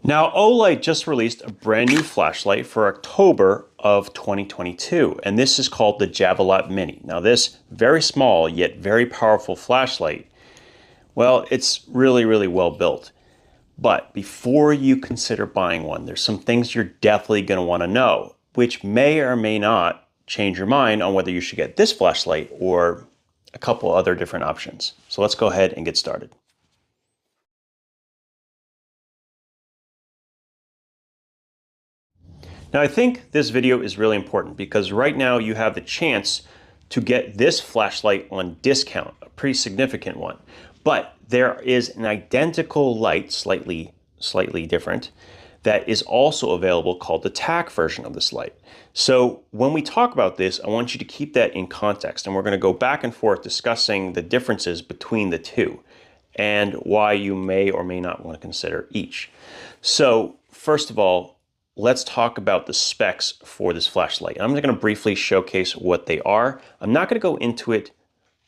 Now, Olight just released a brand new flashlight for October of 2022, and this is called the Javelot Mini. Now, this very small yet very powerful flashlight, well, it's really, really well built. But before you consider buying one, there's some things you're definitely going to want to know, which may or may not change your mind on whether you should get this flashlight or a couple other different options. So let's go ahead and get started. Now, I think this video is really important because right now you have the chance to get this flashlight on discount, a pretty significant one. But there is an identical light, slightly different, that is also available called the TAC version of this light. So when we talk about this, I want you to keep that in context, and we're going to go back and forth discussing the differences between the two and why you may or may not want to consider each. So first of all, let's talk about the specs for this flashlight. I'm just going to briefly showcase what they are. I'm not going to go into it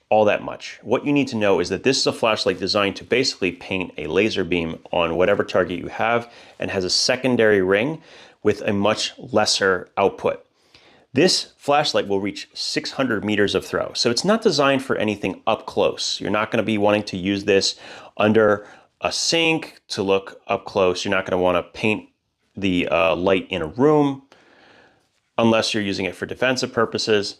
all that much. What you need to know is that this is a flashlight designed to basically paint a laser beam on whatever target you have and has a secondary ring with a much lesser output. This flashlight will reach 600 meters of throw. So it's not designed for anything up close. You're not going to be wanting to use this under a sink to look up close. You're not going to want to paint the light in a room unless you're using it for defensive purposes.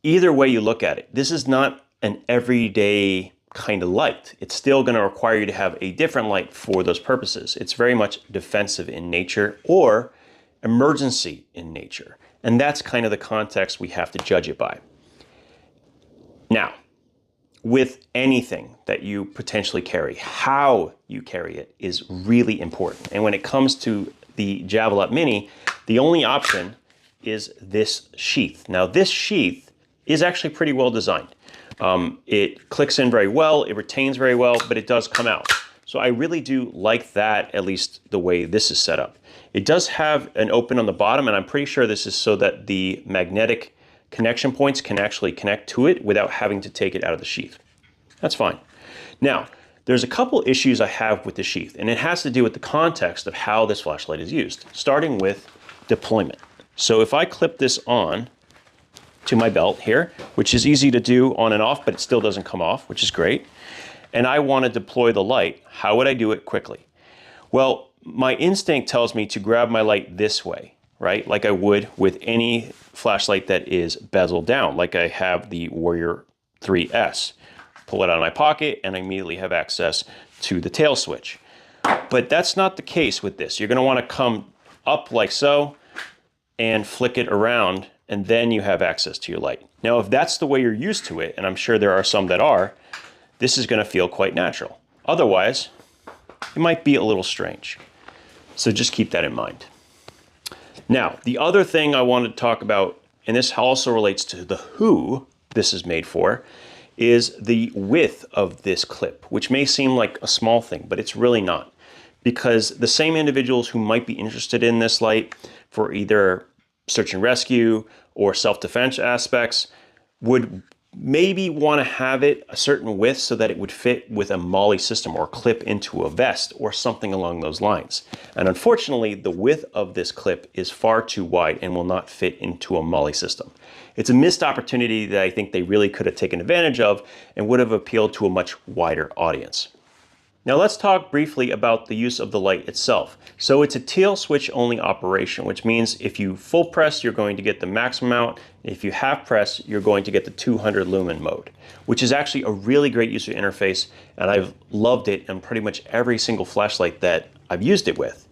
Either way you look at it, this is not an everyday kind of light. It's still going to require you to have a different light for those purposes. It's very much defensive in nature or emergency in nature. And that's kind of the context we have to judge it by. Now, with anything that you potentially carry, how you carry it is really important. And when it comes to the Javelot Mini, the only option is this sheath. Now, this sheath is actually pretty well designed. It clicks in very well, it retains very well, but it does come out. So I really do like that, at least the way this is set up. It does have an open on the bottom, and I'm pretty sure this is so that the magnetic connection points can actually connect to it without having to take it out of the sheath. That's fine. Now, there's a couple issues I have with the sheath, and it has to do with the context of how this flashlight is used, starting with deployment. So if I clip this on to my belt here, which is easy to do on and off, but it still doesn't come off, which is great, and I want to deploy the light, how would I do it quickly? Well, my instinct tells me to grab my light this way, right? Like I would with any flashlight that is bezeled down, like I have the Warrior 3S. Pull it out of my pocket and I immediately have access to the tail switch. But that's not the case with this. You're going to want to come up like so and flick it around, and then you have access to your light. Now, if that's the way you're used to it, and I'm sure there are some that are, this is going to feel quite natural. Otherwise, it might be a little strange. So just keep that in mind. Now, the other thing I wanted to talk about, and this also relates to the who this is made for, is the width of this clip, which may seem like a small thing, but it's really not. Because the same individuals who might be interested in this light for either search and rescue or self-defense aspects would maybe want to have it a certain width so that it would fit with a MOLLE system or clip into a vest or something along those lines. And unfortunately, the width of this clip is far too wide and will not fit into a MOLLE system. It's a missed opportunity that I think they really could have taken advantage of and would have appealed to a much wider audience. Now let's talk briefly about the use of the light itself. So it's a tail switch only operation, which means if you full press, you're going to get the maximum amount. If you half press, you're going to get the 200 lumen mode, which is actually a really great user interface. And I've loved it in pretty much every single flashlight that I've used it with.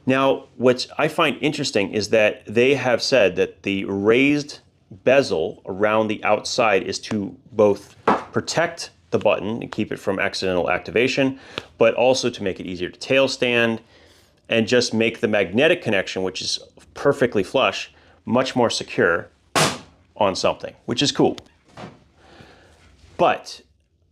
Now, what I find interesting is that they have said that the raised bezel around the outside is to both protect the button and keep it from accidental activation, but also to make it easier to tail stand and just make the magnetic connection, which is perfectly flush, much more secure on something, which is cool. But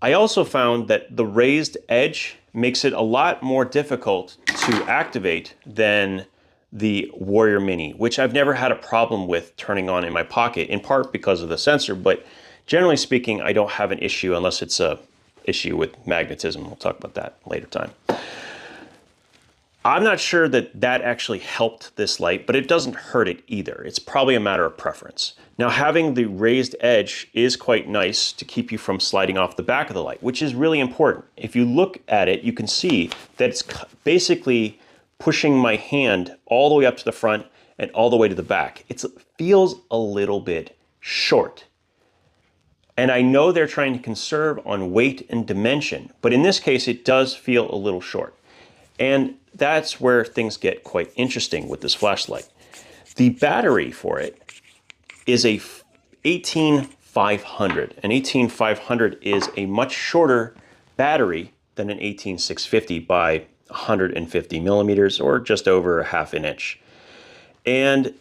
I also found that the raised edge makes it a lot more difficult to activate than the Warrior Mini, which I've never had a problem with turning on in my pocket, in part because of the sensor, but generally speaking, I don't have an issue unless it's a issue with magnetism. We'll talk about that later time. I'm not sure that that actually helped this light, but it doesn't hurt it either. It's probably a matter of preference. Now, having the raised edge is quite nice to keep you from sliding off the back of the light, which is really important. If you look at it, you can see that it's basically pushing my hand all the way up to the front and all the way to the back. It feels a little bit short. And I know they're trying to conserve on weight and dimension, but in this case, it does feel a little short. And that's where things get quite interesting with this flashlight. The battery for it is a 18500. An 18500 is a much shorter battery than an 18650 by 150 millimeters, or just over a half an inch. And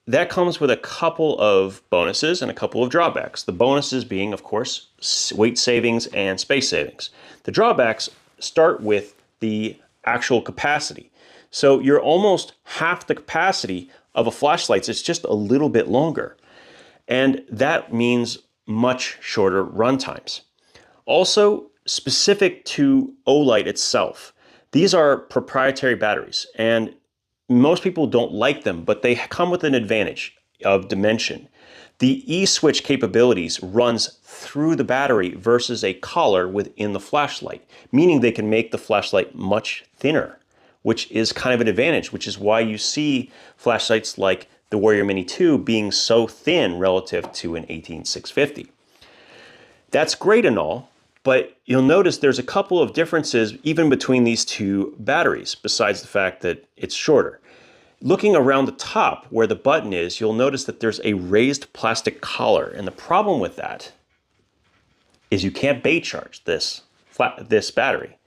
that comes with a couple of bonuses and a couple of drawbacks. The bonuses being, of course, weight savings and space savings. The drawbacks start with the actual capacity. So you're almost half the capacity of a flashlight. It's just a little bit longer. And that means much shorter run times. Also, specific to Olight itself, these are proprietary batteries, and most people don't like them, but they come with an advantage of dimension. The E-switch capabilities runs through the battery versus a collar within the flashlight, meaning they can make the flashlight much thinner, which is kind of an advantage, which is why you see flashlights like the Warrior Mini 2 being so thin relative to an 18650. That's great and all, but you'll notice there's a couple of differences even between these two batteries, besides the fact that it's shorter. Looking around the top where the button is, you'll notice that there's a raised plastic collar, and the problem with that is you can't bay charge this battery.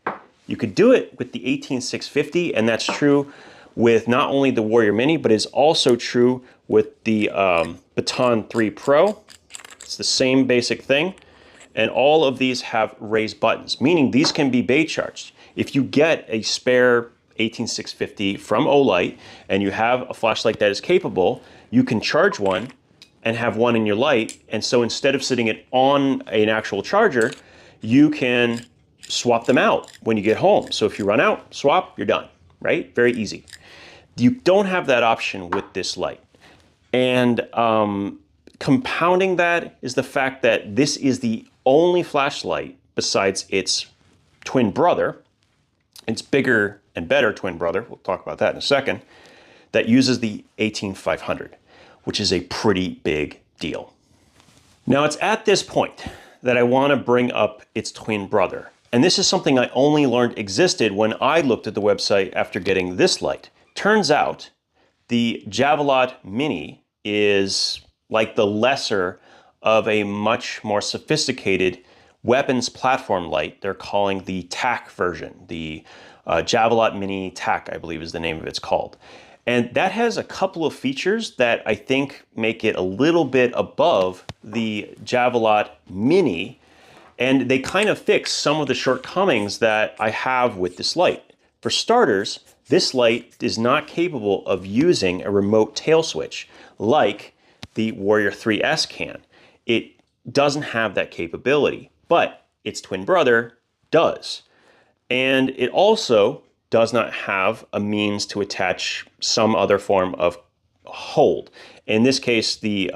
You could do it with the 18650, and that's true with not only the Warrior Mini, but is also true with the Baton 3 Pro. It's the same basic thing. And all of these have raised buttons, meaning these can be bay charged. If you get a spare 18650 from Olight and you have a flashlight that is capable, you can charge one and have one in your light. And so instead of sitting it on an actual charger, you can swap them out when you get home. So if you run out, swap, you're done, right? Very easy. You don't have that option with this light. And compounding that is the fact that this is the only flashlight besides its twin brother, its bigger and better twin brother, we'll talk about that in a second, that uses the 18500, which is a pretty big deal. Now it's at this point that I want to bring up its twin brother. And this is something I only learned existed when I looked at the website after getting this light. Turns out the Javelot Mini is like the lesser of a much more sophisticated weapons platform light. They're calling the TAC version. The Javelot Mini TAC, I believe is the name of it's called. And that has a couple of features that I think make it a little bit above the Javelot Mini, and they kind of fix some of the shortcomings that I have with this light. For starters, this light is not capable of using a remote tail switch like the Warrior 3S can. It doesn't have that capability, but its twin brother does. And it also does not have a means to attach some other form of hold. In this case, the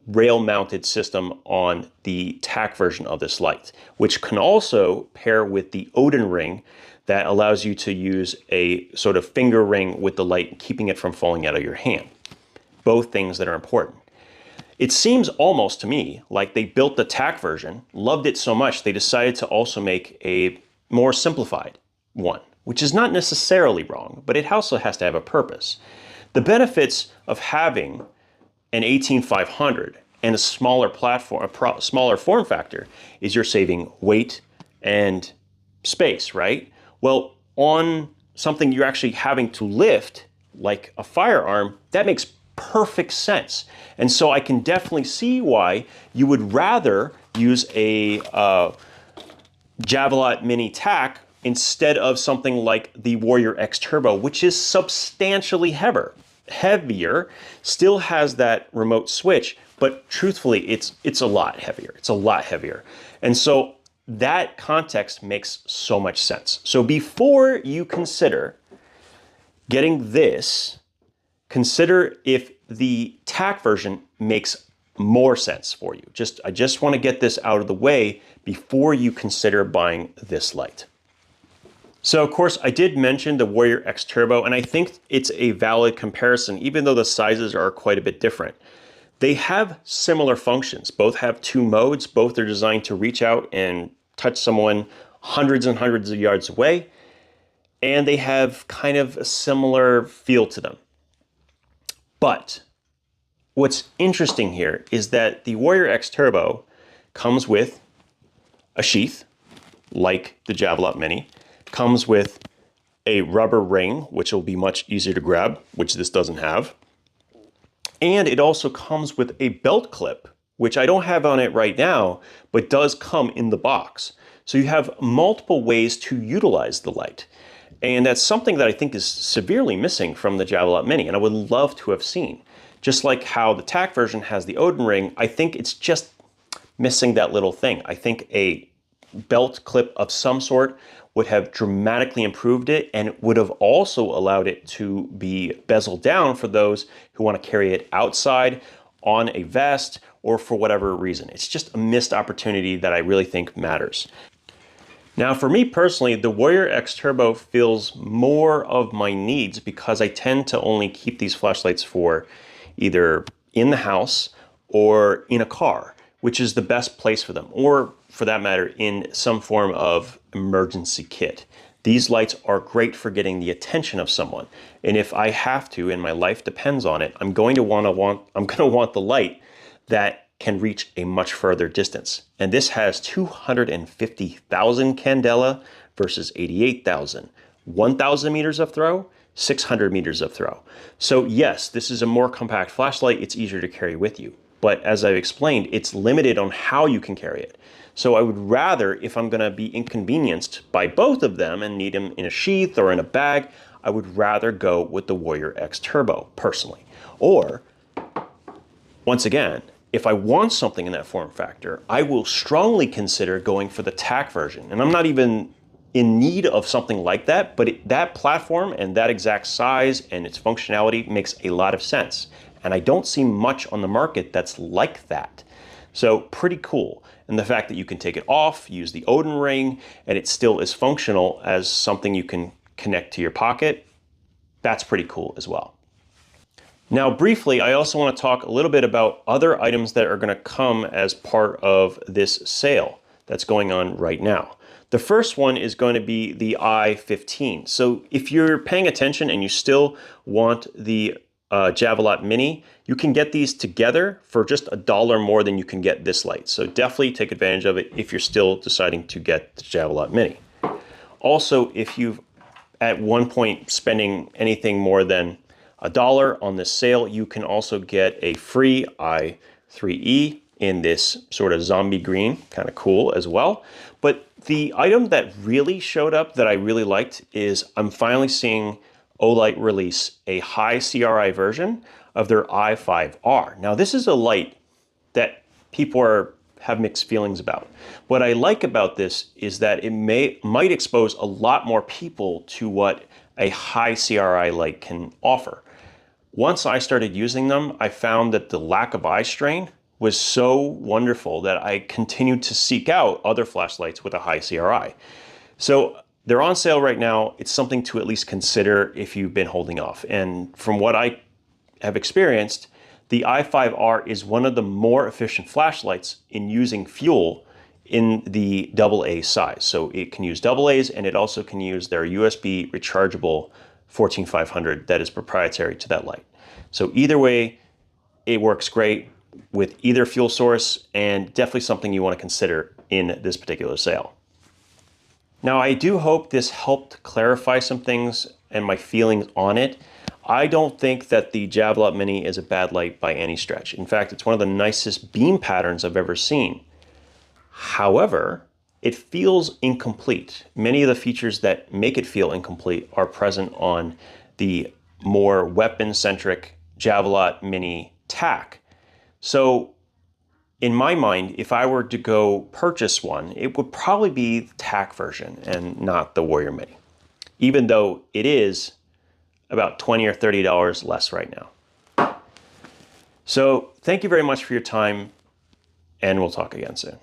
rail-mounted system on the TAC version of this light, which can also pair with the Odin ring that allows you to use a sort of finger ring with the light, keeping it from falling out of your hand. Both things that are important. It seems almost to me like they built the TAC version, loved it so much, they decided to also make a more simplified one, which is not necessarily wrong, but it also has to have a purpose. The benefits of having an 18500 and a smaller platform, a smaller form factor, is you're saving weight and space, right? Well, on something you're actually having to lift, like a firearm, that makes perfect sense. And so I can definitely see why you would rather use a Javelot Mini TAC instead of something like the Warrior X Turbo, which is substantially heavier, still has that remote switch, but truthfully, it's a lot heavier. It's a lot heavier. And so that context makes so much sense. So before you consider getting this, consider if the tack version makes more sense for you. I just want to get this out of the way before you consider buying this light. So of course I did mention the Warrior X Turbo, and I think it's a valid comparison even though the sizes are quite a bit different. They have similar functions. Both have 2 modes. Both are designed to reach out and touch someone hundreds and hundreds of yards away. And they have kind of a similar feel to them. But what's interesting here is that the Warrior X Turbo comes with a sheath, like the Javelot Mini, comes with a rubber ring, which will be much easier to grab, which this doesn't have. And it also comes with a belt clip, which I don't have on it right now, but does come in the box. So you have multiple ways to utilize the light. And that's something that I think is severely missing from the Javelot Mini, and I would love to have seen. Just like how the tack version has the Odin ring, I think it's just missing that little thing. I think a belt clip of some sort would have dramatically improved it, and it would have also allowed it to be bezeled down for those who want to carry it outside on a vest or for whatever reason. It's just a missed opportunity that I really think matters. Now for me personally, the Warrior X Turbo fills more of my needs because I tend to only keep these flashlights for either in the house or in a car, which is the best place for them, or for that matter, in some form of emergency kit. These lights are great for getting the attention of someone. And if I have to, and my life depends on it, I'm going to want the light that can reach a much further distance. And this has 250,000 candela versus 88,000. 1,000 meters of throw, 600 meters of throw. So yes, this is a more compact flashlight. It's easier to carry with you. But as I've explained, it's limited on how you can carry it. So I would rather, if I'm gonna be inconvenienced by both of them and need them in a sheath or in a bag, I would rather go with the Warrior X Turbo, personally. Or, once again, if I want something in that form factor, I will strongly consider going for the tack version. And I'm not even in need of something like that, but that platform and that exact size and its functionality makes a lot of sense. And I don't see much on the market that's like that. So pretty cool. And the fact that you can take it off, use the Odin ring, and it still is functional as something you can connect to your pocket, that's pretty cool as well. Now, briefly, I also want to talk a little bit about other items that are going to come as part of this sale that's going on right now. The first one is going to be the i15. So if you're paying attention and you still want the Javelot Mini, you can get these together for just $1 more than you can get this light. So definitely take advantage of it if you're still deciding to get the Javelot Mini. Also, if you've at one point spending anything more than $1 on this sale, you can also get a free i3E in this sort of zombie green, kind of cool as well. But the item that really showed up that I really liked is I'm finally seeing Olight release a high CRI version of their i5R. Now this is a light that people have mixed feelings about. What I like about this is that it might expose a lot more people to what a high CRI light can offer. Once I started using them, I found that the lack of eye strain was so wonderful that I continued to seek out other flashlights with a high CRI. So they're on sale right now. It's something to at least consider if you've been holding off. And from what I have experienced, the i5R is one of the more efficient flashlights in using fuel in the AA size. So it can use AA's, and it also can use their USB rechargeable 14500 that is proprietary to that light. So either way, it works great with either fuel source, and definitely something you want to consider in this particular sale. Now, I do hope this helped clarify some things and my feelings on it. I don't think that the Javelot Mini is a bad light by any stretch. In fact, it's one of the nicest beam patterns I've ever seen. However, it feels incomplete. Many of the features that make it feel incomplete are present on the more weapon-centric Javelot Mini tack. So in my mind, if I were to go purchase one, it would probably be the tack version and not the Warrior Mini. Even though it is about $20 or $30 less right now. So thank you very much for your time, and we'll talk again soon.